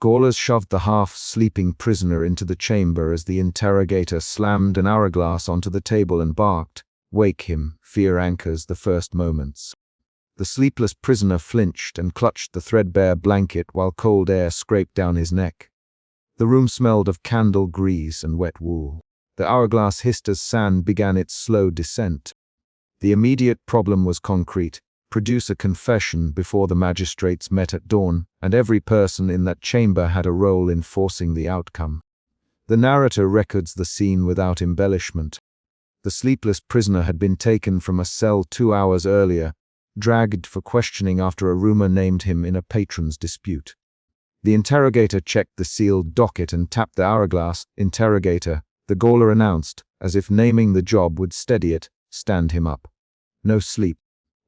Gaolers shoved the half-sleeping prisoner into the chamber as the interrogator slammed an hourglass onto the table and barked, "Wake him, fear anchors the first moments." The sleepless prisoner flinched and clutched the threadbare blanket while cold air scraped down his neck. The room smelled of candle grease and wet wool. The hourglass hissed as sand began its slow descent. The immediate problem was concrete: produce a confession before the magistrates met at dawn, and every person in that chamber had a role in forcing the outcome. The narrator records the scene without embellishment. The sleepless prisoner had been taken from a cell 2 hours earlier, dragged for questioning after a rumor named him in a patron's dispute. The interrogator checked the sealed docket and tapped the hourglass. "Interrogator," the Gauler announced, as if naming the job would steady it, "stand him up. No sleep.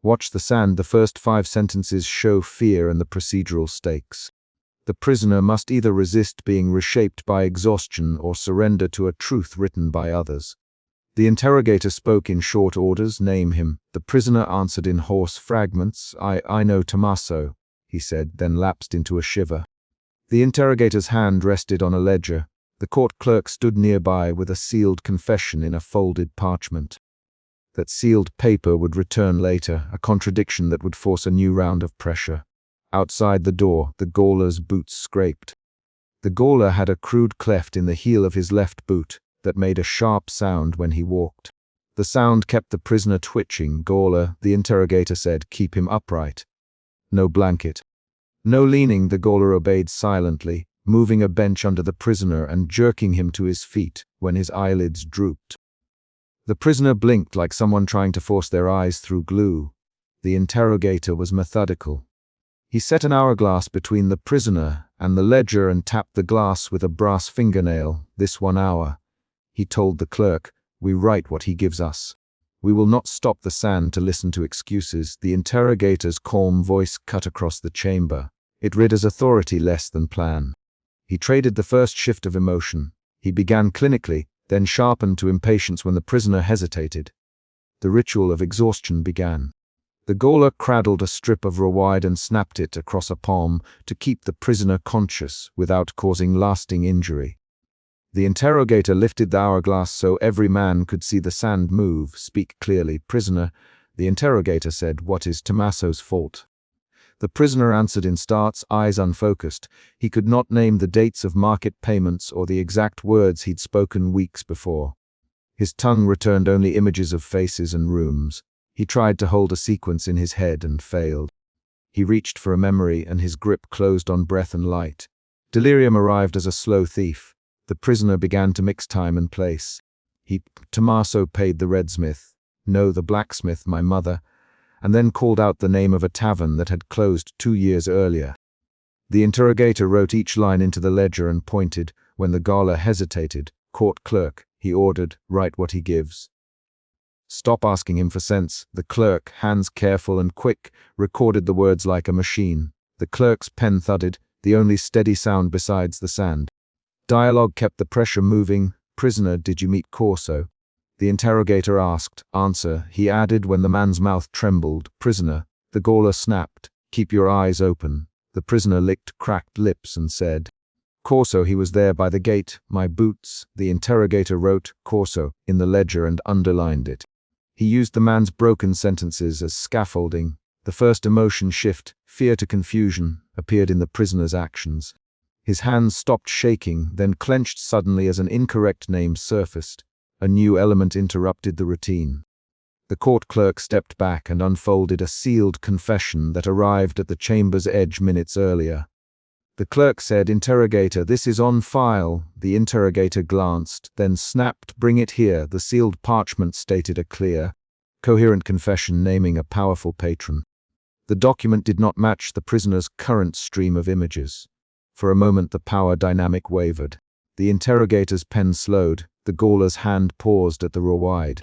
Watch the sand." The first 5 sentences show fear and the procedural stakes. The prisoner must either resist being reshaped by exhaustion or surrender to a truth written by others. The interrogator spoke in short orders. "Name him." The prisoner answered in hoarse fragments. I know Tommaso," he said, then lapsed into a shiver. The interrogator's hand rested on a ledger. The court clerk stood nearby with a sealed confession in a folded parchment. That sealed paper would return later, a contradiction that would force a new round of pressure. Outside the door, the Gauler's boots scraped. The Gauler had a crude cleft in the heel of his left boot that made a sharp sound when he walked. The sound kept the prisoner twitching. "Gauler," the interrogator said, "keep him upright. No blanket." No leaning. The Gauler obeyed silently, moving a bench under the prisoner and jerking him to his feet when his eyelids drooped. The prisoner blinked like someone trying to force their eyes through glue. The interrogator was methodical. He set an hourglass between the prisoner and the ledger and tapped the glass with a brass fingernail. "This 1 hour," he told the clerk, "we write what he gives us. We will not stop the sand to listen to excuses." The interrogator's calm voice cut across the chamber. It read as authority less than plan. He traded the first shift of emotion. He began clinically, then sharpened to impatience when the prisoner hesitated. The ritual of exhaustion began. The Gauler cradled a strip of rawhide and snapped it across a palm to keep the prisoner conscious without causing lasting injury. The interrogator lifted the hourglass so every man could see the sand move. "Speak clearly, prisoner," the interrogator said. "What is Tommaso's fault?" The prisoner answered in starts, eyes unfocused. He could not name the dates of market payments or the exact words he'd spoken weeks before. His tongue returned only images of faces and rooms. He tried to hold a sequence in his head and failed. He reached for a memory and his grip closed on breath and light. Delirium arrived as a slow thief. The prisoner began to mix time and place. Tommaso paid the redsmith. "No, the blacksmith, my mother," and then called out the name of a tavern that had closed 2 years earlier. The interrogator wrote each line into the ledger and pointed. When the Gauler hesitated, "Court clerk," he ordered, "write what he gives." "Stop asking him for cents." The clerk, hands careful and quick, recorded the words like a machine. The clerk's pen thudded, the only steady sound besides the sand. Dialogue kept the pressure moving. "Prisoner, did you meet Corso?" The interrogator asked. "Answer," he added when the man's mouth trembled. "Prisoner." The Gauler snapped. "Keep your eyes open." The prisoner licked cracked lips and said, "Corso, he was there by the gate. My boots." The interrogator wrote "Corso" in the ledger and underlined it. He used the man's broken sentences as scaffolding. The first emotion shift, fear to confusion, appeared in the prisoner's actions. His hands stopped shaking, then clenched suddenly as an incorrect name surfaced. A new element interrupted the routine. The court clerk stepped back and unfolded a sealed confession that arrived at the chamber's edge minutes earlier. The clerk said, "Interrogator, this is on file." The interrogator glanced, then snapped, "Bring it here." The sealed parchment stated a clear, coherent confession naming a powerful patron. The document did not match the prisoner's current stream of images. For a moment the power dynamic wavered. The interrogator's pen slowed. The Gauler's hand paused at the rawhide.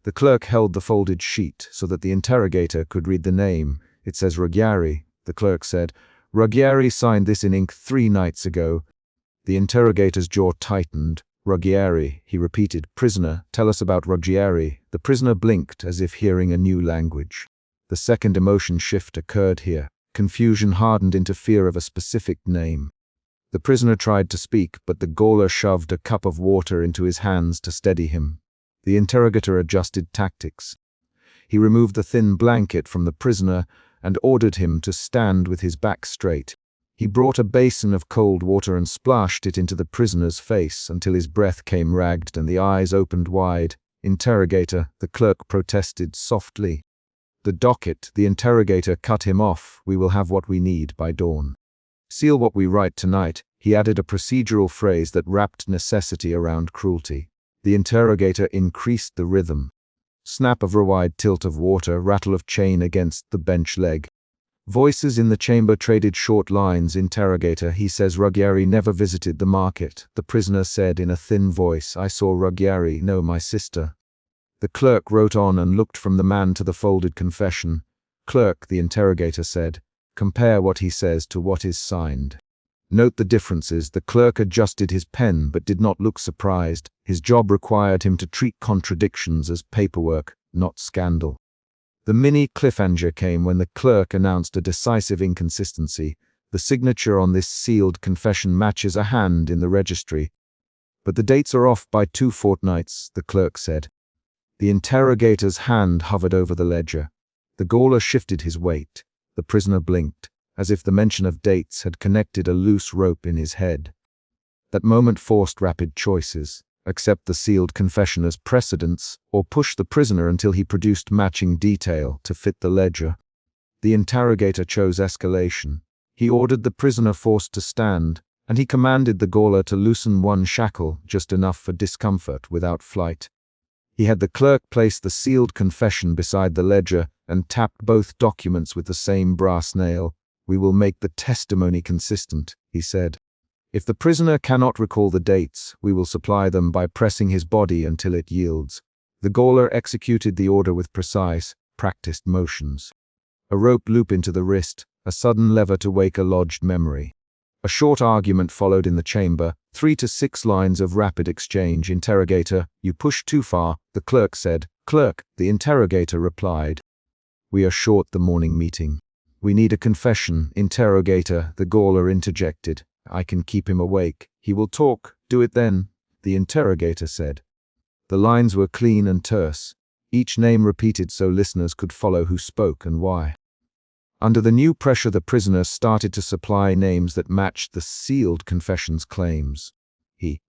The clerk held the folded sheet so that the interrogator could read the name. "It says Ruggieri," the clerk said. "Ruggieri signed this in ink 3 nights ago." The interrogator's jaw tightened. "Ruggieri," he repeated. "Prisoner, tell us about Ruggieri." The prisoner blinked as if hearing a new language. The second emotion shift occurred here. Confusion hardened into fear of a specific name. The prisoner tried to speak, but the gaoler shoved a cup of water into his hands to steady him. The interrogator adjusted tactics. He removed the thin blanket from the prisoner and ordered him to stand with his back straight. He brought a basin of cold water and splashed it into the prisoner's face until his breath came ragged and the eyes opened wide. Interrogator, the clerk protested softly. The docket, the interrogator cut him off. We will have what we need by dawn. Seal what we write tonight. He added a procedural phrase that wrapped necessity around cruelty. The interrogator increased the rhythm. Snap of rewired tilt of water, rattle of chain against the bench leg. Voices in the chamber traded short lines. Interrogator, he says Ruggieri never visited the market. The prisoner said in a thin voice, I saw Ruggieri, no, my sister. The clerk wrote on and looked from the man to the folded confession. Clerk, the interrogator said, compare what he says to what is signed. Note the differences. The clerk adjusted his pen but did not look surprised. His job required him to treat contradictions as paperwork, not scandal. The mini cliffhanger came when the clerk announced a decisive inconsistency. The signature on this sealed confession matches a hand in the registry. But the dates are off by 2 fortnights, the clerk said. The interrogator's hand hovered over the ledger. The gaoler shifted his weight. The prisoner blinked, as if the mention of dates had connected a loose rope in his head. That moment forced rapid choices. Accept the sealed confession as precedence, or push the prisoner until he produced matching detail to fit the ledger. The interrogator chose escalation. He ordered the prisoner forced to stand, and he commanded the gaoler to loosen one shackle, just enough for discomfort without flight. He had the clerk place the sealed confession beside the ledger and tapped both documents with the same brass nail. We will make the testimony consistent, he said. If the prisoner cannot recall the dates, we will supply them by pressing his body until it yields. The gaoler executed the order with precise, practiced motions. A rope loop into the wrist, a sudden lever to wake a lodged memory. A short argument followed in the chamber, 3 to 6 lines of rapid exchange. Interrogator, you pushed too far, the clerk said. Clerk, the interrogator replied. We are short the morning meeting. We need a confession. Interrogator, the gaoler interjected. I can keep him awake. He will talk. Do it then, the interrogator said. The lines were clean and terse, each name repeated so listeners could follow who spoke and why. Under the new pressure, the prisoner started to supply names that matched the sealed confession's claims.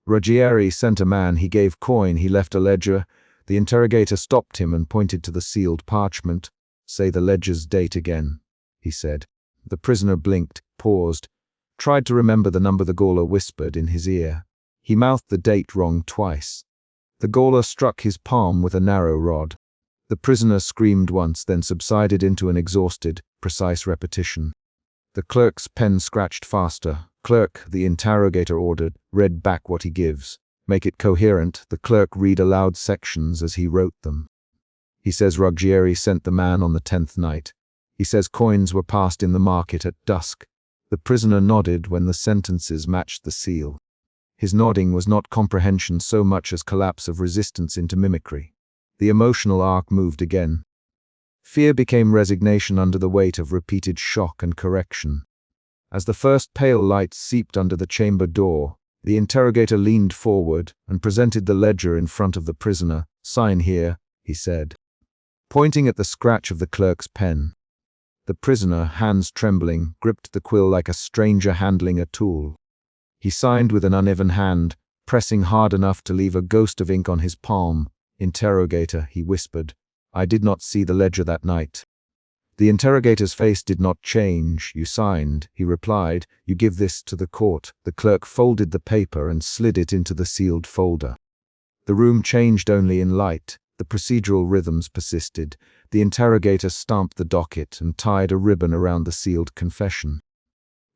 Ruggieri sent a man, he gave coin, he left a ledger. The interrogator stopped him and pointed to the sealed parchment. Say the ledger's date again, he said. The prisoner blinked, paused, tried to remember the number. The gaoler whispered in his ear. He mouthed the date wrong twice. The gaoler struck his palm with a narrow rod. The prisoner screamed once, then subsided into an exhausted, precise repetition. The clerk's pen scratched faster. Clerk, the interrogator ordered, read back what he gives. Make it coherent. The clerk read aloud sections as he wrote them. He says Ruggieri sent the man on the 10th night. He says coins were passed in the market at dusk. The prisoner nodded when the sentences matched the seal. His nodding was not comprehension so much as collapse of resistance into mimicry. The emotional arc moved again. Fear became resignation under the weight of repeated shock and correction. As the first pale light seeped under the chamber door, the interrogator leaned forward and presented the ledger in front of the prisoner. Sign here, he said, pointing at the scratch of the clerk's pen. The prisoner, hands trembling, gripped the quill like a stranger handling a tool. He signed with an uneven hand, pressing hard enough to leave a ghost of ink on his palm. Interrogator, he whispered. I did not see the ledger that night. The interrogator's face did not change. You signed, he replied. You give this to the court. The clerk folded the paper and slid it into the sealed folder. The room changed only in light. The procedural rhythms persisted. The interrogator stamped the docket and tied a ribbon around the sealed confession.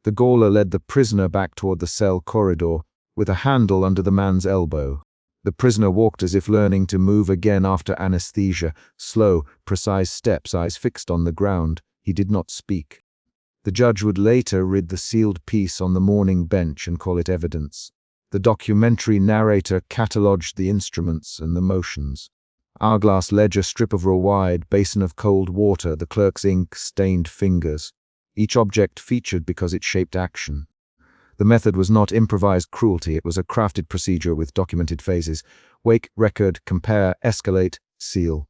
The gaoler led the prisoner back toward the cell corridor, with a handle under the man's elbow. The prisoner walked as if learning to move again after anesthesia, slow, precise steps, eyes fixed on the ground. He did not speak. The judge would later read the sealed piece on the morning bench and call it evidence. The documentary narrator catalogued the instruments and the motions. Hourglass ledger, strip of raw wide, basin of cold water, the clerk's ink-stained fingers. Each object featured because it shaped action. The method was not improvised cruelty, it was a crafted procedure with documented phases. Wake, record, compare, escalate, seal.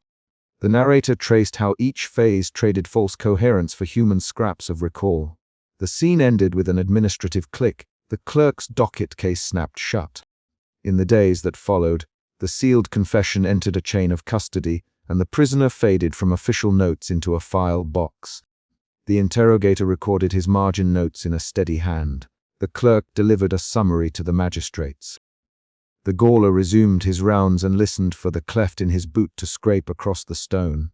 The narrator traced how each phase traded false coherence for human scraps of recall. The scene ended with an administrative click. The clerk's docket case snapped shut. In the days that followed, the sealed confession entered a chain of custody, and the prisoner faded from official notes into a file box. The interrogator recorded his margin notes in a steady hand. The clerk delivered a summary to the magistrates. The gaoler resumed his rounds and listened for the cleft in his boot to scrape across the stone.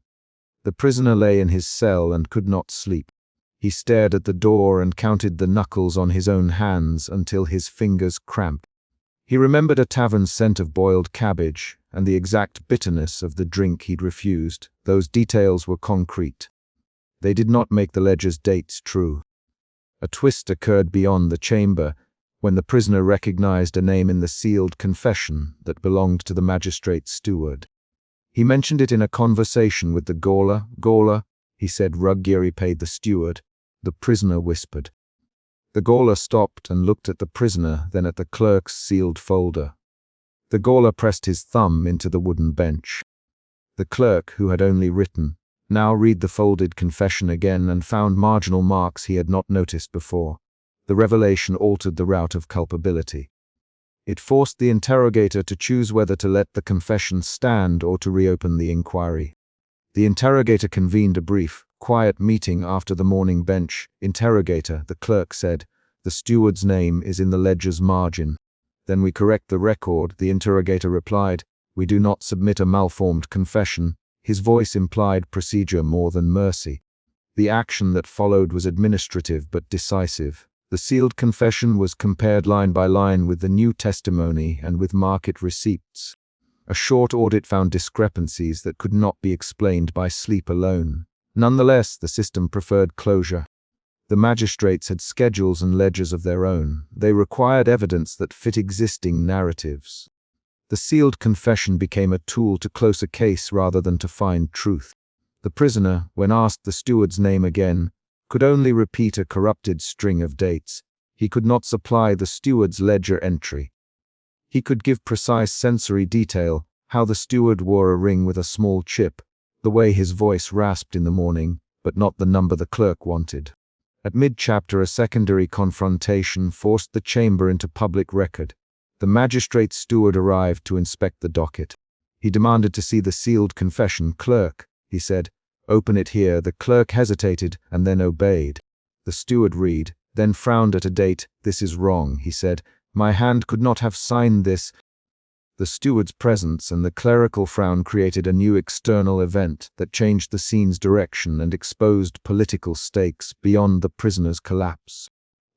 The prisoner lay in his cell and could not sleep. He stared at the door and counted the knuckles on his own hands until his fingers cramped. He remembered a tavern scent of boiled cabbage and the exact bitterness of the drink he'd refused. Those details were concrete. They did not make the ledger's dates true. A twist occurred beyond the chamber when the prisoner recognized a name in the sealed confession that belonged to the magistrate's steward. He mentioned it in a conversation with the gaoler. "Gaoler," he said, "Ruggieri paid the steward." The prisoner whispered. The gaoler stopped and looked at the prisoner, then at the clerk's sealed folder. The gaoler pressed his thumb into the wooden bench. The clerk, who had only written, now read the folded confession again and found marginal marks he had not noticed before. The revelation altered the route of culpability. It forced the interrogator to choose whether to let the confession stand or to reopen the inquiry. The interrogator convened a brief, quiet meeting after the morning bench. "Interrogator," the clerk said, "the steward's name is in the ledger's margin." "Then we correct the record," the interrogator replied. "We do not submit a malformed confession." His voice implied procedure more than mercy. The action that followed was administrative but decisive. The sealed confession was compared line by line with the new testimony and with market receipts. A short audit found discrepancies that could not be explained by sleep alone. Nonetheless, the system preferred closure. The magistrates had schedules and ledgers of their own. They required evidence that fit existing narratives. The sealed confession became a tool to close a case rather than to find truth. The prisoner, when asked the steward's name again, could only repeat a corrupted string of dates. He could not supply the steward's ledger entry. He could give precise sensory detail, how the steward wore a ring with a small chip, the way his voice rasped in the morning, but not the number the clerk wanted. At mid-chapter, a secondary confrontation forced the chamber into public record. The magistrate's steward arrived to inspect the docket. He demanded to see the sealed confession. "Clerk," he said, "open it here." The clerk hesitated and then obeyed. The steward read, then frowned at a date. "This is wrong," he said. "My hand could not have signed this." The steward's presence and the clerical frown created a new external event that changed the scene's direction and exposed political stakes beyond the prisoner's collapse.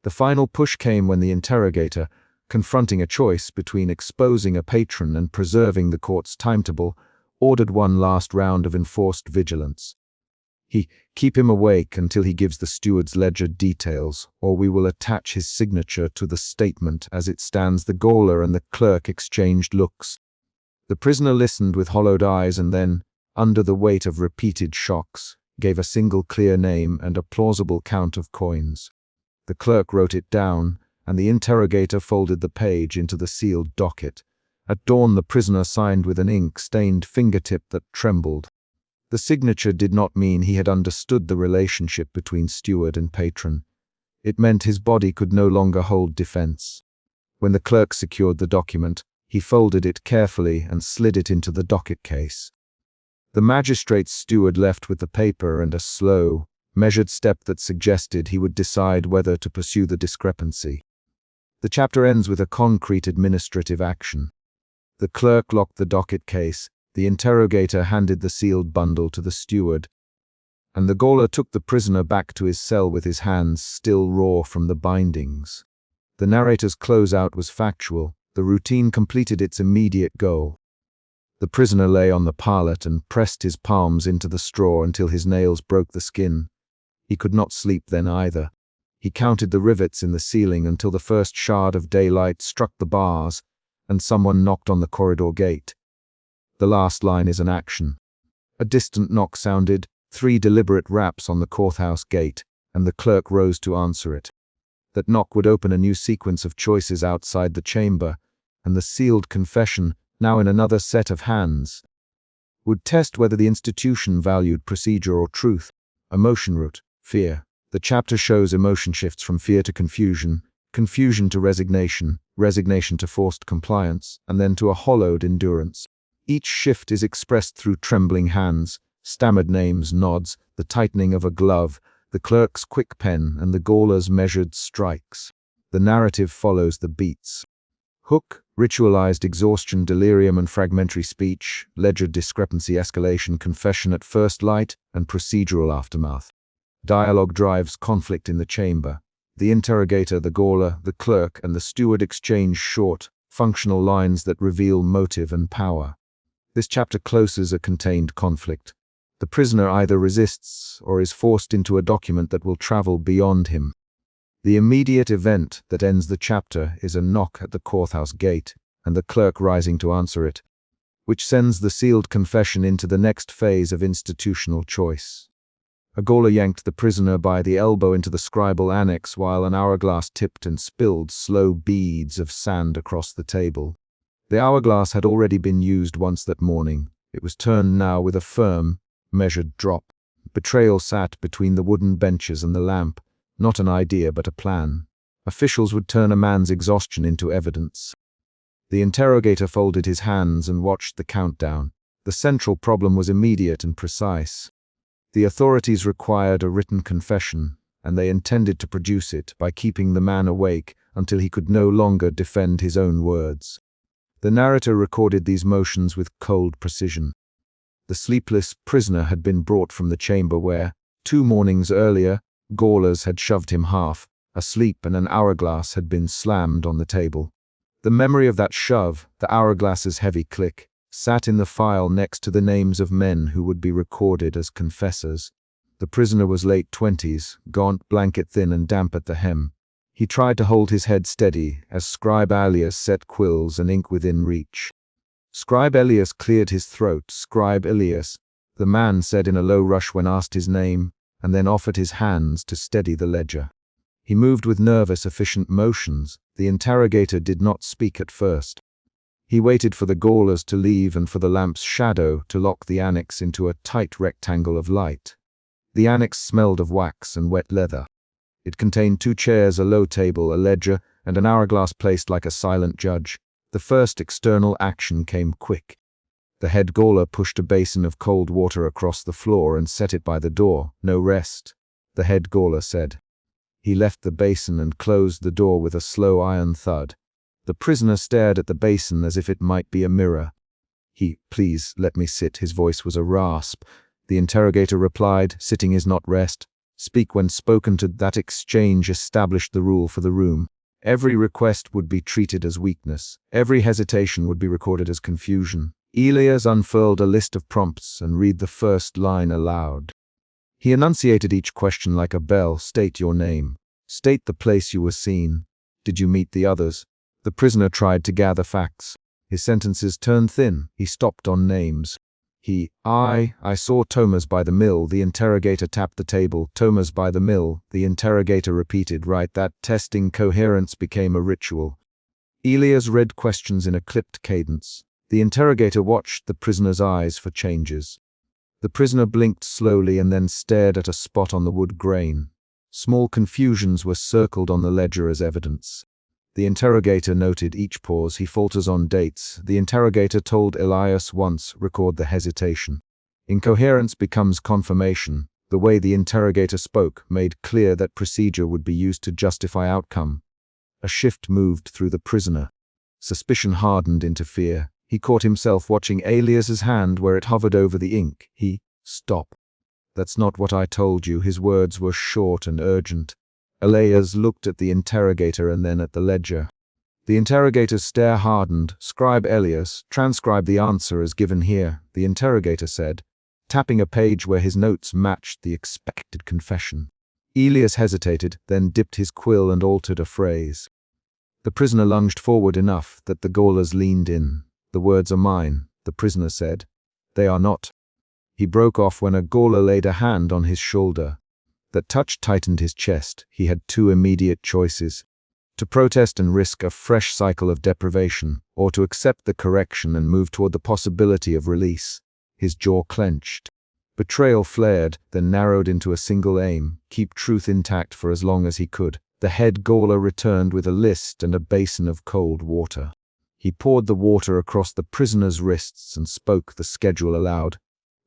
The final push came when the interrogator, confronting a choice between exposing a patron and preserving the court's timetable, ordered one last round of enforced vigilance. "Keep him awake until he gives the steward's ledger details, or we will attach his signature to the statement as it stands." The gaoler and the clerk exchanged looks. The prisoner listened with hollowed eyes and then, under the weight of repeated shocks, gave a single clear name and a plausible count of coins. The clerk wrote it down, and the interrogator folded the page into the sealed docket. At dawn, the prisoner signed with an ink-stained fingertip that trembled. The signature did not mean he had understood the relationship between steward and patron. It meant his body could no longer hold defense. When the clerk secured the document, he folded it carefully and slid it into the docket case. The magistrate's steward left with the paper and a slow, measured step that suggested he would decide whether to pursue the discrepancy. The chapter ends with a concrete administrative action. The clerk locked the docket case, the interrogator handed the sealed bundle to the steward, and the gaoler took the prisoner back to his cell with his hands still raw from the bindings. The narrator's closeout was factual. The routine completed its immediate goal. The prisoner lay on the pallet and pressed his palms into the straw until his nails broke the skin. He could not sleep then either. He counted the rivets in the ceiling until the first shard of daylight struck the bars, and someone knocked on the corridor gate. The last line is an action. A distant knock sounded, 3 deliberate raps on the courthouse gate, and the clerk rose to answer it. That knock would open a new sequence of choices outside the chamber, and the sealed confession, now in another set of hands, would test whether the institution valued procedure or truth. Emotion root, fear. The chapter shows emotion shifts from fear to confusion, confusion to resignation, resignation to forced compliance, and then to a hollowed endurance. Each shift is expressed through trembling hands, stammered names, nods, the tightening of a glove, the clerk's quick pen, and the gaoler's measured strikes. The narrative follows the beats. Hook, ritualized exhaustion, delirium and fragmentary speech, ledger discrepancy, escalation, confession at first light, and procedural aftermath. Dialogue drives conflict in the chamber. The interrogator, the gaoler, the clerk, and the steward exchange short, functional lines that reveal motive and power. This chapter closes a contained conflict. The prisoner either resists or is forced into a document that will travel beyond him. The immediate event that ends the chapter is a knock at the courthouse gate, and the clerk rising to answer it, which sends the sealed confession into the next phase of institutional choice. A gaoler yanked the prisoner by the elbow into the scribal annex while an hourglass tipped and spilled slow beads of sand across the table. The hourglass had already been used once that morning. It was turned now with a firm, measured drop. Betrayal sat between the wooden benches and the lamp, not an idea but a plan. Officials would turn a man's exhaustion into evidence. The interrogator folded his hands and watched the countdown. The central problem was immediate and precise. The authorities required a written confession, and they intended to produce it by keeping the man awake until he could no longer defend his own words. The narrator recorded these motions with cold precision. The sleepless prisoner had been brought from the chamber where, 2 mornings earlier, gaolers had shoved him half asleep and an hourglass had been slammed on the table. The memory of that shove, the hourglass's heavy click, sat in the file next to the names of men who would be recorded as confessors. The prisoner was late 20s, gaunt, blanket-thin and damp at the hem. He tried to hold his head steady as Scribe Elias set quills and ink within reach. Scribe Elias cleared his throat. Scribe Elias, the man said in a low rush when asked his name, and then offered his hands to steady the ledger. He moved with nervous, efficient motions. The interrogator did not speak at first. He waited for the gaolers to leave and for the lamp's shadow to lock the annex into a tight rectangle of light. The annex smelled of wax and wet leather. It contained 2 chairs, a low table, a ledger, and an hourglass placed like a silent judge. The first external action came quick. The head gaoler pushed a basin of cold water across the floor and set it by the door. No rest, the head gaoler said. He left the basin and closed the door with a slow iron thud. The prisoner stared at the basin as if it might be a mirror. Please, let me sit. His voice was a rasp. The interrogator replied, sitting is not rest. Speak when spoken to. That exchange established the rule for the room. Every request would be treated as weakness. Every hesitation would be recorded as confusion. Elias unfurled a list of prompts and read the first line aloud. He enunciated each question like a bell. State your name. State the place you were seen. Did you meet the others? The prisoner tried to gather facts. His sentences turned thin. He stopped on names. I saw Thomas by the mill. The interrogator tapped the table. Thomas by the mill. The interrogator repeated. Right, that testing coherence became a ritual. Elias read questions in a clipped cadence. The interrogator watched the prisoner's eyes for changes. The prisoner blinked slowly and then stared at a spot on the wood grain. Small confusions were circled on the ledger as evidence. The interrogator noted each pause. He falters on dates. The interrogator told Elias once, record the hesitation. Incoherence becomes confirmation. The way the interrogator spoke made clear that procedure would be used to justify outcome. A shift moved through the prisoner. Suspicion hardened into fear. He caught himself watching Elias's hand where it hovered over the ink. Stop. That's not what I told you. His words were short and urgent. Elias looked at the interrogator and then at the ledger. The interrogator's stare hardened. Scribe Elias, transcribe the answer as given here, the interrogator said, tapping a page where his notes matched the expected confession. Elias hesitated, then dipped his quill and altered a phrase. The prisoner lunged forward enough that the gaolers leaned in. The words are mine, the prisoner said. They are not. He broke off when a gaoler laid a hand on his shoulder. That touch tightened his chest. He had two immediate choices: to protest and risk a fresh cycle of deprivation, or to accept the correction and move toward the possibility of release. His jaw clenched. Betrayal flared, then narrowed into a single aim: keep truth intact for as long as he could. The head gaoler returned with a list and a basin of cold water. He poured the water across the prisoner's wrists and spoke the schedule aloud.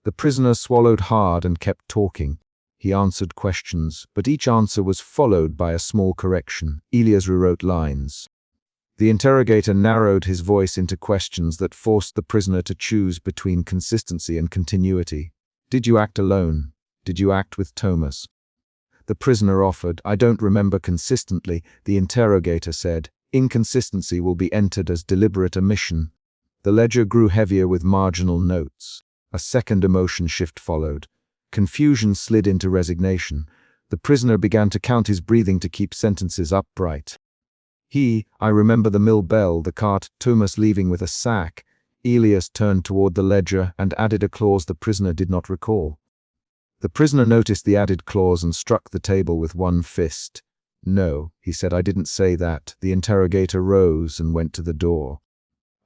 The prisoner swallowed hard and kept talking. He answered questions, but each answer was followed by a small correction. Elias rewrote lines. The interrogator narrowed his voice into questions that forced the prisoner to choose between consistency and continuity. Did you act alone? Did you act with Thomas? The prisoner offered. I don't remember consistently. The interrogator said. Inconsistency will be entered as deliberate omission. The ledger grew heavier with marginal notes. A second emotion shift followed. Confusion slid into resignation. The prisoner began to count his breathing to keep sentences upright. I remember the mill bell, the cart, Thomas leaving with a sack. Elias turned toward the ledger and added a clause the prisoner did not recall. The prisoner noticed the added clause and struck the table with one fist. No, he said, I didn't say that. The interrogator rose and went to the door.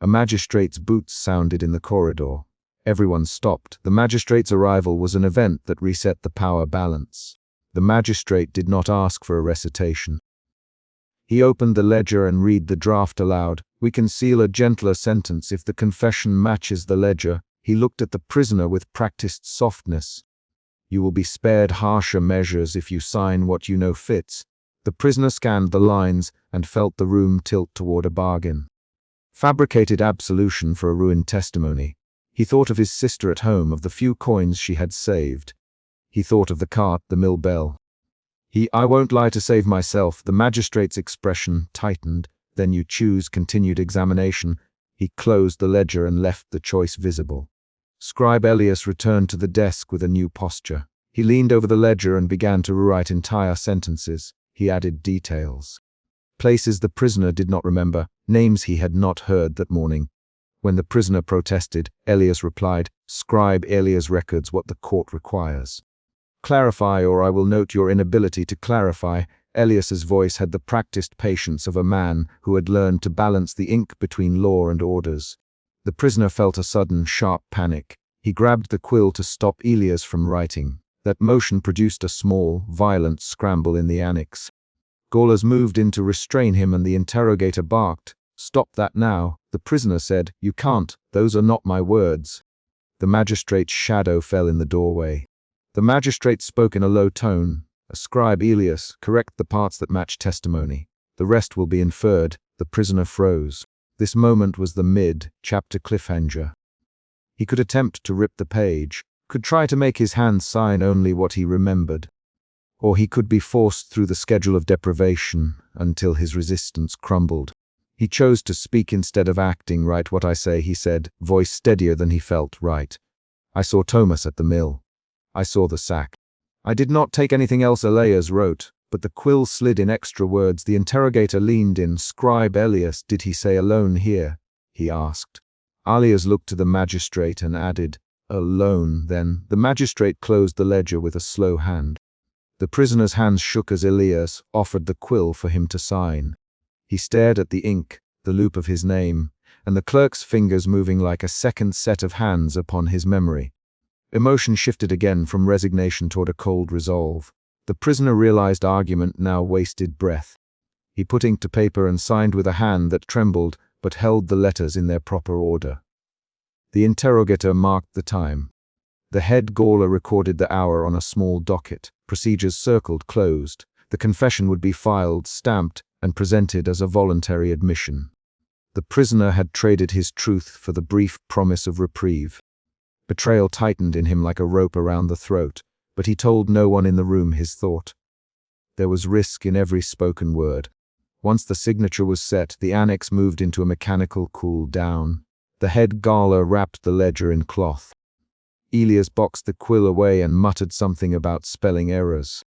A magistrate's boots sounded in the corridor. Everyone stopped. The magistrate's arrival was an event that reset the power balance. The magistrate did not ask for a recitation. He opened the ledger and read the draft aloud. We can seal a gentler sentence if the confession matches the ledger. He looked at the prisoner with practiced softness. You will be spared harsher measures if you sign what you know fits. The prisoner scanned the lines and felt the room tilt toward a bargain. Fabricated absolution for a ruined testimony. He thought of his sister at home, of the few coins she had saved. He thought of the cart, the mill bell. I won't lie to save myself. The magistrate's expression tightened. Then you choose continued examination. He closed the ledger and left the choice visible. Scribe Elias returned to the desk with a new posture. He leaned over the ledger and began to rewrite entire sentences. He added details. Places the prisoner did not remember, names he had not heard that morning. When the prisoner protested, Elias replied, Scribe Elias records what the court requires. Clarify, or I will note your inability to clarify. Elias's voice had the practiced patience of a man who had learned to balance the ink between law and orders. The prisoner felt a sudden, sharp panic. He grabbed the quill to stop Elias from writing. That motion produced a small, violent scramble in the annex. Gaolers moved in to restrain him and the interrogator barked. Stop that now, the prisoner said. You can't, those are not my words. The magistrate's shadow fell in the doorway. The magistrate spoke in a low tone. Scribe Elias, correct the parts that match testimony. The rest will be inferred. The prisoner froze. This moment was the mid-chapter cliffhanger. He could attempt to rip the page, could try to make his hand sign only what he remembered. Or he could be forced through the schedule of deprivation until his resistance crumbled. He chose to speak instead of acting. Right what I say, he said, voice steadier than he felt. Right. I saw Thomas at the mill. I saw the sack. I did not take anything else Elias wrote, but the quill slid in extra words. The interrogator leaned in. Scribe Elias, did he say alone here? He asked. Elias looked to the magistrate and added, alone, then. The magistrate closed the ledger with a slow hand. The prisoner's hands shook as Elias offered the quill for him to sign. He stared at the ink, the loop of his name, and the clerk's fingers moving like a second set of hands upon his memory. Emotion shifted again from resignation toward a cold resolve. The prisoner realized argument now wasted breath. He put ink to paper and signed with a hand that trembled but held the letters in their proper order. The interrogator marked the time. The head gaoler recorded the hour on a small docket. Procedures circled, closed. The confession would be filed, stamped, and presented as a voluntary admission. The prisoner had traded his truth for the brief promise of reprieve. Betrayal tightened in him like a rope around the throat, but he told no one in the room his thought. There was risk in every spoken word. Once the signature was set, the annex moved into a mechanical cool down. The head gaoler wrapped the ledger in cloth. Elias boxed the quill away and muttered something about spelling errors.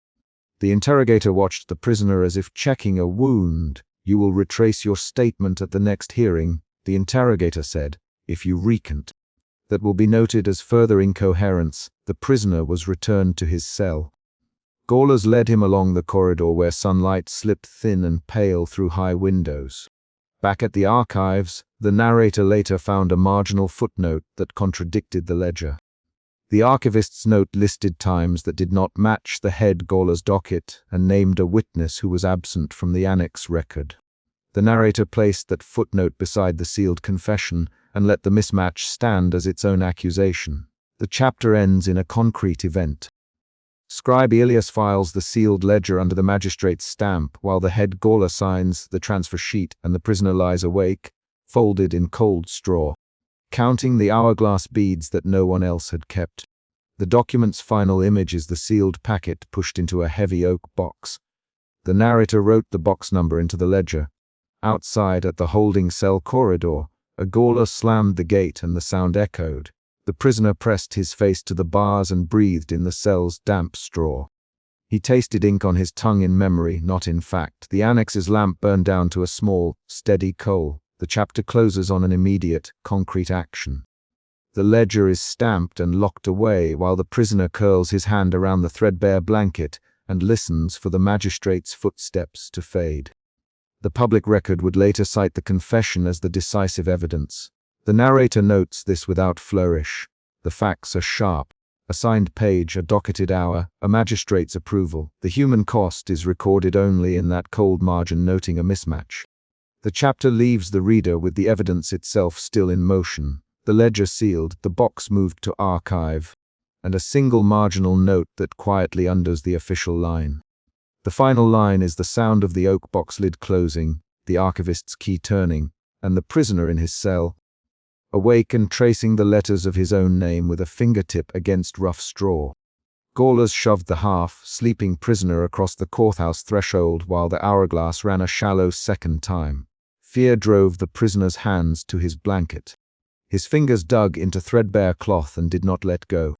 The interrogator watched the prisoner as if checking a wound. You will retrace your statement at the next hearing, the interrogator said, if you recant. That will be noted as further incoherence. The prisoner was returned to his cell. Gaulers led him along the corridor where sunlight slipped thin and pale through high windows. Back at the archives, the narrator later found a marginal footnote that contradicted the ledger. The archivist's note listed times that did not match the head Gauller's docket and named a witness who was absent from the annex record. The narrator placed that footnote beside the sealed confession and let the mismatch stand as its own accusation. The chapter ends in a concrete event. Scribe Elias files the sealed ledger under the magistrate's stamp while the head Gauler signs the transfer sheet and the prisoner lies awake, folded in cold straw, counting the hourglass beads that no one else had kept. The document's final image is the sealed packet pushed into a heavy oak box. The narrator wrote the box number into the ledger. Outside at the holding cell corridor, a Gauler slammed the gate and the sound echoed. The prisoner pressed his face to the bars and breathed in the cell's damp straw. He tasted ink on his tongue in memory, not in fact. The annex's lamp burned down to a small, steady coal. The chapter closes on an immediate, concrete action. The ledger is stamped and locked away while the prisoner curls his hand around the threadbare blanket and listens for the magistrate's footsteps to fade. The public record would later cite the confession as the decisive evidence. The narrator notes this without flourish. The facts are sharp. A signed page, a docketed hour, a magistrate's approval. The human cost is recorded only in that cold margin noting a mismatch. The chapter leaves the reader with the evidence itself still in motion. The ledger sealed, the box moved to archive, and a single marginal note that quietly undoes the official line. The final line is the sound of the oak box lid closing, the archivist's key turning, and the prisoner in his cell, awake and tracing the letters of his own name with a fingertip against rough straw. Gaulers shoved the half-sleeping prisoner across the courthouse threshold while the hourglass ran a shallow second time. Fear drove the prisoner's hands to his blanket. His fingers dug into threadbare cloth and did not let go.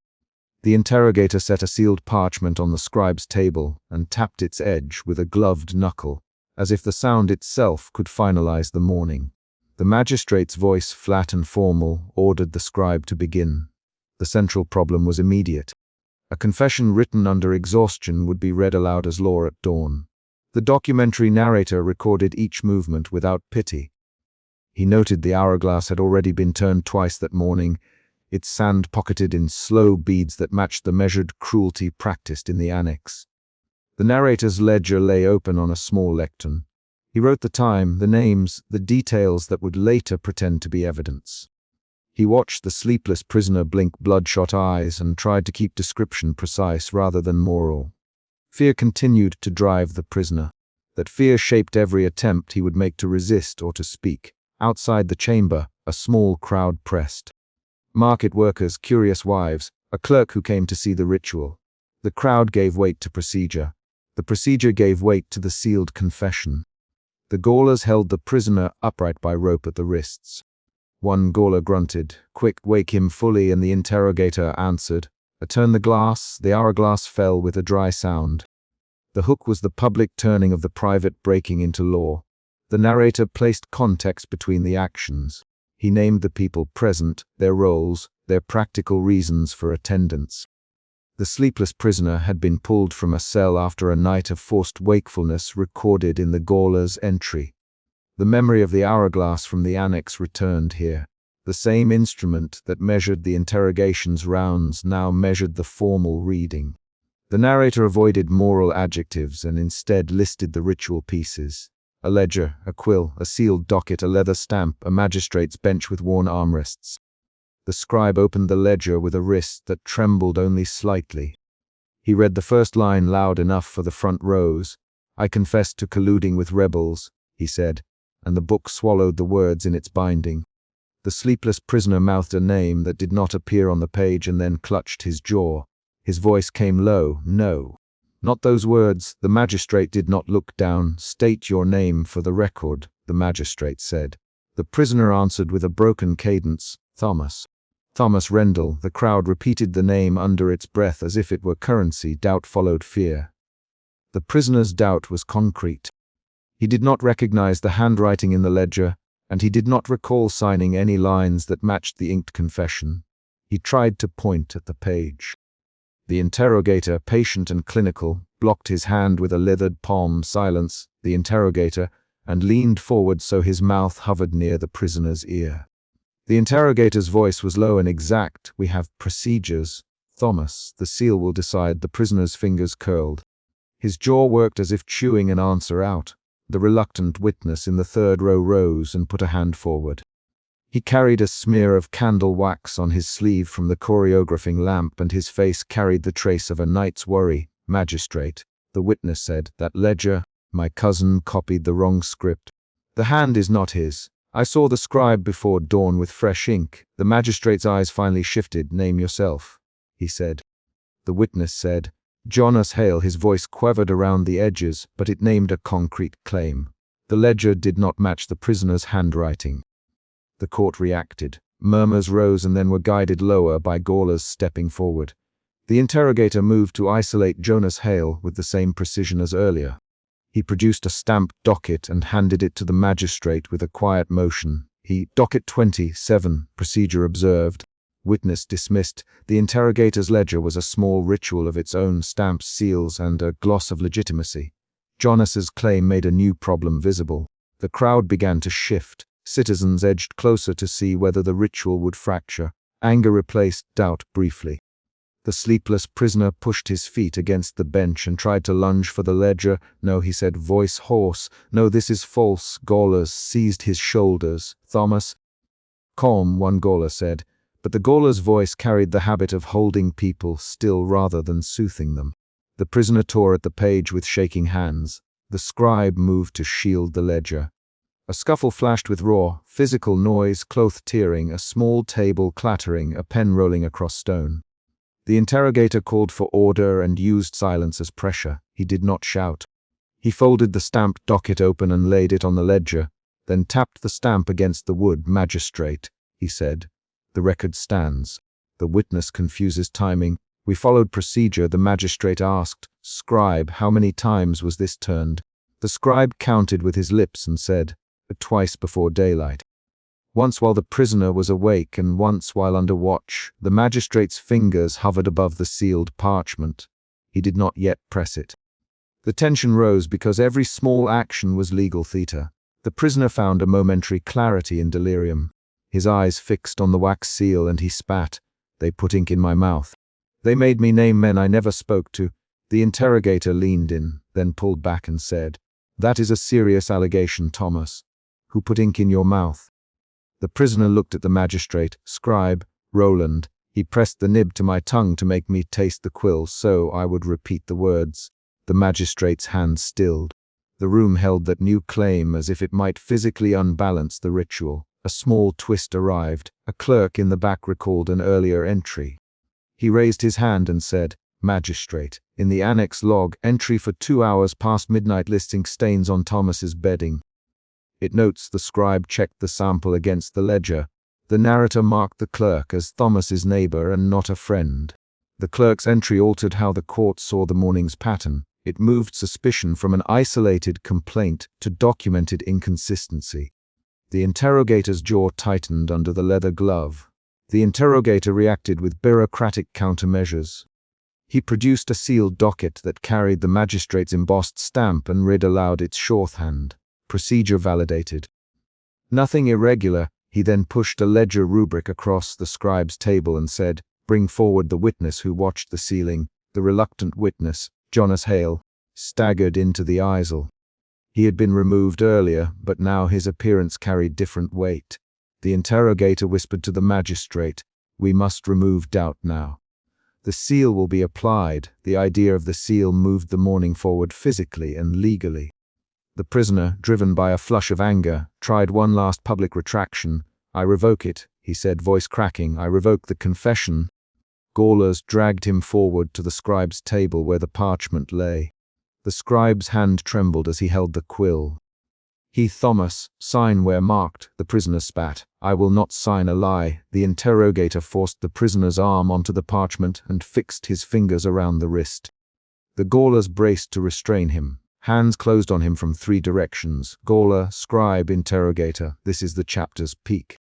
The interrogator set a sealed parchment on the scribe's table and tapped its edge with a gloved knuckle, as if the sound itself could finalize the morning. The magistrate's voice, flat and formal, ordered the scribe to begin. The central problem was immediate. A confession written under exhaustion would be read aloud as law at dawn. The documentary narrator recorded each movement without pity. He noted the hourglass had already been turned twice that morning, its sand pocketed in slow beads that matched the measured cruelty practiced in the annex. The narrator's ledger lay open on a small lectern. He wrote the time, the names, the details that would later pretend to be evidence. He watched the sleepless prisoner blink bloodshot eyes and tried to keep description precise rather than moral. Fear continued to drive the prisoner. That fear shaped every attempt he would make to resist or to speak. Outside the chamber, a small crowd pressed. Market workers, curious wives, a clerk who came to see the ritual. The crowd gave weight to procedure. The procedure gave weight to the sealed confession. The Gaulers held the prisoner upright by rope at the wrists. One Gauler grunted, "Quick, wake him fully," and the interrogator answered. Turn the glass, the hourglass fell with a dry sound. The hook was the public turning of the private breaking into law. The narrator placed context between the actions. He named the people present, their roles, their practical reasons for attendance. The sleepless prisoner had been pulled from a cell after a night of forced wakefulness recorded in the Gauler's entry. The memory of the hourglass from the annex returned here. The same instrument that measured the interrogation's rounds now measured the formal reading. The narrator avoided moral adjectives and instead listed the ritual pieces. A ledger, a quill, a sealed docket, a leather stamp, a magistrate's bench with worn armrests. The scribe opened the ledger with a wrist that trembled only slightly. He read the first line loud enough for the front rows. "I confess to colluding with rebels," he said, and the book swallowed the words in its binding. The sleepless prisoner mouthed a name that did not appear on the page and then clutched his jaw. His voice came low. "No. Not those words." The magistrate did not look down. "State your name for the record," the magistrate said. The prisoner answered with a broken cadence, "Thomas." "Thomas Rendell." The crowd repeated the name under its breath as if it were currency. Doubt followed fear. The prisoner's doubt was concrete. He did not recognize the handwriting in the ledger, and he did not recall signing any lines that matched the inked confession. He tried to point at the page. The interrogator, patient and clinical, blocked his hand with a leathered palm. Silence, the interrogator, and leaned forward so his mouth hovered near the prisoner's ear. The interrogator's voice was low and exact. "We have procedures. Thomas, the seal will decide." The prisoner's fingers curled. His jaw worked as if chewing an answer out. The reluctant witness in the third row rose and put a hand forward. He carried a smear of candle wax on his sleeve from the choreographing lamp, and his face carried the trace of a night's worry. "Magistrate," the witness said, "that ledger, my cousin copied the wrong script. The hand is not his. I saw the scribe before dawn with fresh ink." The magistrate's eyes finally shifted. "Name yourself," he said. The witness said, "Jonas Hale." His voice quivered around the edges, but it named a concrete claim. The ledger did not match the prisoner's handwriting. The court reacted. Murmurs rose and then were guided lower by Gawler's stepping forward. The interrogator moved to isolate Jonas Hale with the same precision as earlier. He produced a stamped docket and handed it to the magistrate with a quiet motion. "Docket 27, procedure observed." Witness dismissed. The interrogator's ledger was a small ritual of its own, stamps, seals, and a gloss of legitimacy. Jonas's claim made a new problem visible. The crowd began to shift. Citizens edged closer to see whether the ritual would fracture. Anger replaced doubt briefly. The sleepless prisoner pushed his feet against the bench and tried to lunge for the ledger. "No," he said, voice hoarse. "No, this is false." Gawler seized his shoulders. "Thomas." "Calm," one Gawler said, but the Gawler's voice carried the habit of holding people still rather than soothing them. The prisoner tore at the page with shaking hands. The scribe moved to shield the ledger. A scuffle flashed with raw, physical noise, cloth tearing, a small table clattering, a pen rolling across stone. The interrogator called for order and used silence as pressure. He did not shout. He folded the stamped docket open and laid it on the ledger, then tapped the stamp against the wood. "Magistrate," he said. "The record stands." The witness confuses timing. "We followed procedure," the magistrate asked. "Scribe, how many times was this turned?" The scribe counted with his lips and said, "Twice before daylight. Once while the prisoner was awake and once while under watch." The magistrate's fingers hovered above the sealed parchment. He did not yet press it. The tension rose because every small action was legal theater. The prisoner found a momentary clarity in delirium. His eyes fixed on the wax seal and he spat. "They put ink in my mouth. They made me name men I never spoke to." The interrogator leaned in, then pulled back and said, "That is a serious allegation, Thomas. Who put ink in your mouth?" The prisoner looked at the magistrate. "Scribe, Roland. He pressed the nib to my tongue to make me taste the quill so I would repeat the words." The magistrate's hand stilled. The room held that new claim as if it might physically unbalance the ritual. A small twist arrived. A clerk in the back recalled an earlier entry. He raised his hand and said, "Magistrate, in the annex log, entry for 2 hours past midnight listing stains on Thomas's bedding." It notes the scribe checked the sample against the ledger. The narrator marked the clerk as Thomas's neighbor and not a friend. The clerk's entry altered how the court saw the morning's pattern. It moved suspicion from an isolated complaint to documented inconsistency. The interrogator's jaw tightened under the leather glove. The interrogator reacted with bureaucratic countermeasures. He produced a sealed docket that carried the magistrate's embossed stamp and read aloud its shorthand. "Procedure validated." "Nothing irregular." He then pushed a ledger rubric across the scribe's table and said, "Bring forward the witness who watched the sealing." The reluctant witness, Jonas Hale, staggered into the eisel. He had been removed earlier, but now his appearance carried different weight. The interrogator whispered to the magistrate, "We must remove doubt now. The seal will be applied." The idea of the seal moved the morning forward physically and legally. The prisoner, driven by a flush of anger, tried one last public retraction. "I revoke it," he said, voice cracking. "I revoke the confession." Gawlers dragged him forward to the scribe's table where the parchment lay. The scribe's hand trembled as he held the quill. Thomas, sign where marked." The prisoner spat. "I will not sign a lie." The interrogator forced the prisoner's arm onto the parchment and fixed his fingers around the wrist. The Gawlers braced to restrain him. Hands closed on him from 3 directions. Gawler, scribe, interrogator. This is the chapter's peak.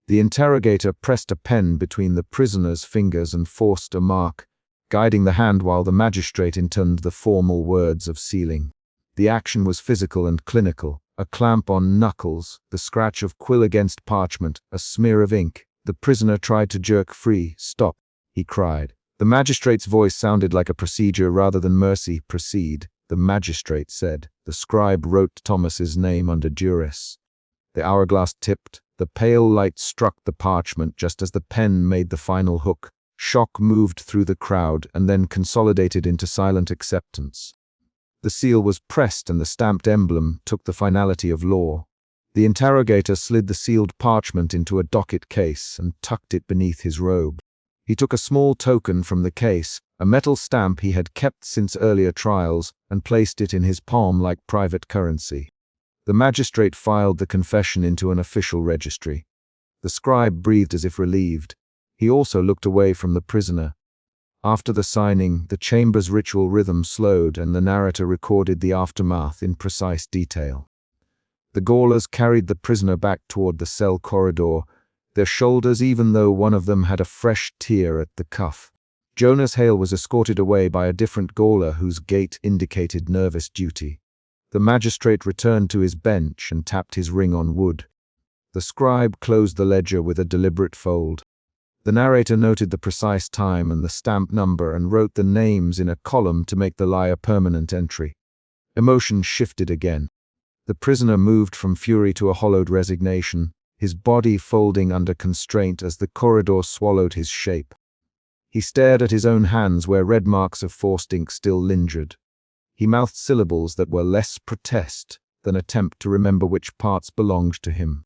The interrogator pressed a pen between the prisoner's fingers and forced a mark. guiding the hand while the magistrate intoned the formal words of sealing. The action was physical and clinical. A clamp on knuckles, the scratch of quill against parchment, a smear of ink. The prisoner tried to jerk free. "Stop," he cried. The magistrate's voice sounded like a procedure rather than mercy. "Proceed," the magistrate said. The scribe wrote Thomas's name under duress. The hourglass tipped. The pale light struck the parchment just as the pen made the final hook. Shock moved through the crowd and then consolidated into silent acceptance. The seal was pressed and the stamped emblem took the finality of law. The interrogator slid the sealed parchment into a docket case and tucked it beneath his robe. He took a small token from the case, a metal stamp he had kept since earlier trials, and placed it in his palm like private currency. The magistrate filed the confession into an official registry. The scribe breathed as if relieved. He also looked away from the prisoner. After the signing, the chamber's ritual rhythm slowed and the narrator recorded the aftermath in precise detail. The gaolers carried the prisoner back toward the cell corridor, their shoulders even though one of them had a fresh tear at the cuff. Jonas Hale was escorted away by a different gaoler whose gait indicated nervous duty. The magistrate returned to his bench and tapped his ring on wood. The scribe closed the ledger with a deliberate fold. The narrator noted the precise time and the stamp number and wrote the names in a column to make the lie a permanent entry. Emotion shifted again. The prisoner moved from fury to a hollowed resignation, his body folding under constraint as the corridor swallowed his shape. He stared at his own hands where red marks of forced ink still lingered. He mouthed syllables that were less protest than attempt to remember which parts belonged to him.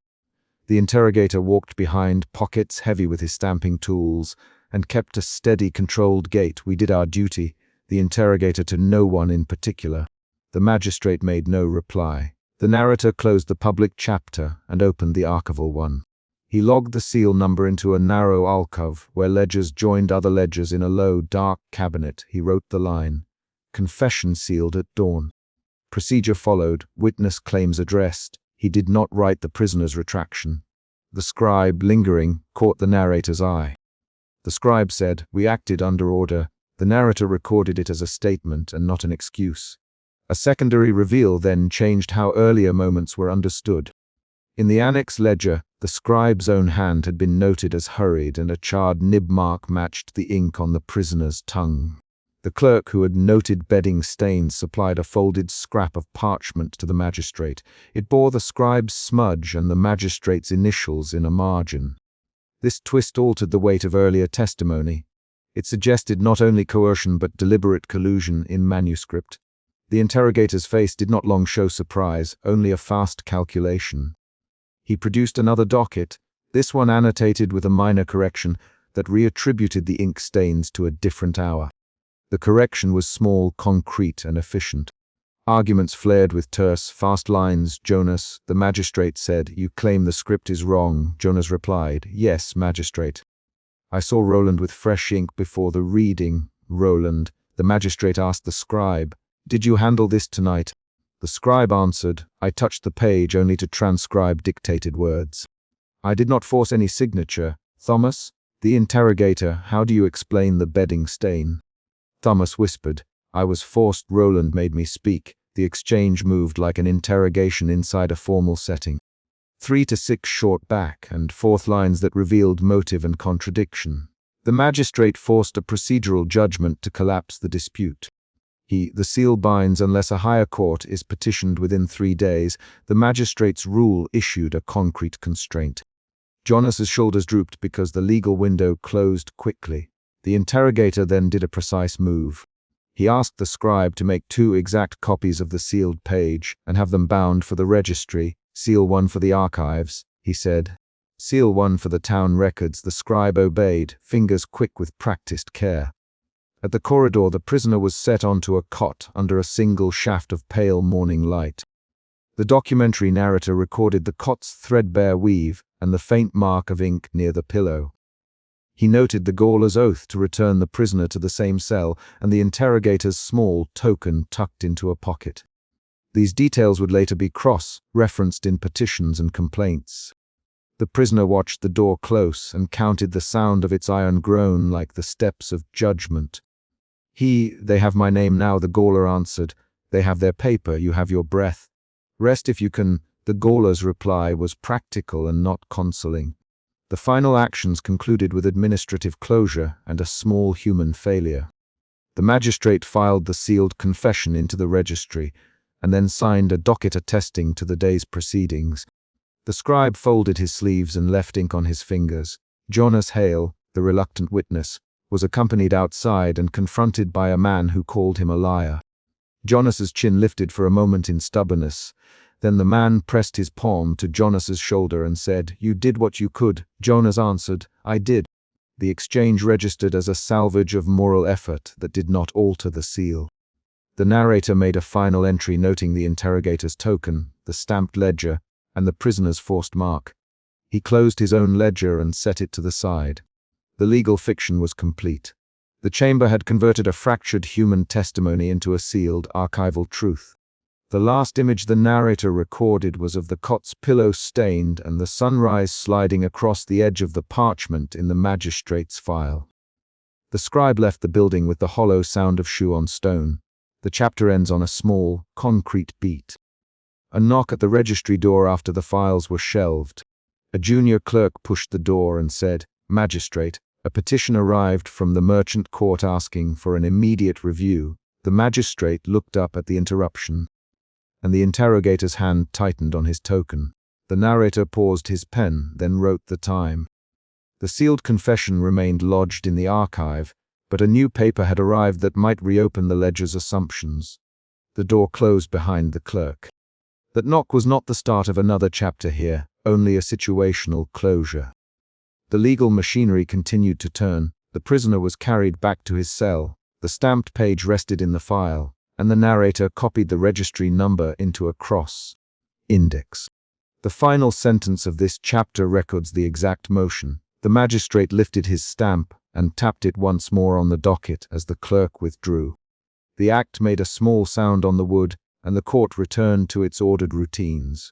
The interrogator walked behind, pockets heavy with his stamping tools, and kept a steady, controlled gait. "We did our duty," the interrogator to no one in particular. The magistrate made no reply. The narrator closed the public chapter and opened the archival one. He logged the seal number into a narrow alcove where ledgers joined other ledgers in a low, dark cabinet. He wrote the line, "Confession sealed at dawn." Procedure followed, witness claims addressed. He did not write the prisoner's retraction. The scribe, lingering, caught the narrator's eye. The scribe said, "We acted under order." The narrator recorded it as a statement and not an excuse. A secondary reveal then changed how earlier moments were understood. In the annex ledger, the scribe's own hand had been noted as hurried and a charred nib mark matched the ink on the prisoner's tongue. The clerk who had noted bedding stains supplied a folded scrap of parchment to the magistrate. It bore the scribe's smudge and the magistrate's initials in a margin. This twist altered the weight of earlier testimony. It suggested not only coercion but deliberate collusion in manuscript. The interrogator's face did not long show surprise, only a fast calculation. He produced another docket, this one annotated with a minor correction that reattributed the ink stains to a different hour. The correction was small, concrete, and efficient. Arguments flared with terse, fast lines. "Jonas," the magistrate said, "you claim the script is wrong." Jonas replied, "Yes, magistrate. I saw Roland with fresh ink before the reading." "Roland," the magistrate asked the scribe, "did you handle this tonight?" The scribe answered, "I touched the page only to transcribe dictated words. I did not force any signature." "Thomas?" The interrogator, "How do you explain the bedding stain?" Thomas whispered, "I was forced. Roland made me speak." The exchange moved like an interrogation inside a formal setting. 3 to 6 short back and forth lines that revealed motive and contradiction. The magistrate forced a procedural judgment to collapse the dispute. The seal binds unless a higher court is petitioned within 3 days. The magistrate's rule issued a concrete constraint. Jonas's shoulders drooped because the legal window closed quickly. The interrogator then did a precise move. He asked the scribe to make 2 exact copies of the sealed page and have them bound for the registry. "Seal 1 for the archives," he said. "Seal 1 for the town records." The scribe obeyed, fingers quick with practiced care. At the corridor, the prisoner was set onto a cot under a single shaft of pale morning light. The documentary narrator recorded the cot's threadbare weave and the faint mark of ink near the pillow. He noted the gaoler's oath to return the prisoner to the same cell and the interrogator's small token tucked into a pocket. These details would later be cross-referenced in petitions and complaints. The prisoner watched the door close and counted the sound of its iron groan like the steps of judgment. They have my name now, the gaoler answered. They have their paper, you have your breath. Rest if you can. The gaoler's reply was practical and not consoling. The final actions concluded with administrative closure and a small human failure. The magistrate filed the sealed confession into the registry, and then signed a docket attesting to the day's proceedings. The scribe folded his sleeves and left ink on his fingers. Jonas Hale, the reluctant witness, was accompanied outside and confronted by a man who called him a liar. Jonas's chin lifted for a moment in stubbornness. Then the man pressed his palm to Jonas's shoulder and said, "You did what you could." Jonas answered, "I did." The exchange registered as a salvage of moral effort that did not alter the seal. The narrator made a final entry noting the interrogator's token, the stamped ledger, and the prisoner's forced mark. He closed his own ledger and set it to the side. The legal fiction was complete. The chamber had converted a fractured human testimony into a sealed archival truth. The last image the narrator recorded was of the cot's pillow stained and the sunrise sliding across the edge of the parchment in the magistrate's file. The scribe left the building with the hollow sound of shoe on stone. The chapter ends on a small, concrete beat. A knock at the registry door after the files were shelved. A junior clerk pushed the door and said, "Magistrate, a petition arrived from the merchant court asking for an immediate review." The magistrate looked up at the interruption, and the interrogator's hand tightened on his token. The narrator paused his pen, then wrote the time. The sealed confession remained lodged in the archive, but a new paper had arrived that might reopen the ledger's assumptions. The door closed behind the clerk. That knock was not the start of another chapter here, only a situational closure. The legal machinery continued to turn. The prisoner was carried back to his cell. The stamped page rested in the file, and the narrator copied the registry number into a cross. Index. The final sentence of this chapter records the exact motion. The magistrate lifted his stamp and tapped it once more on the docket as the clerk withdrew. The act made a small sound on the wood, and the court returned to its ordered routines.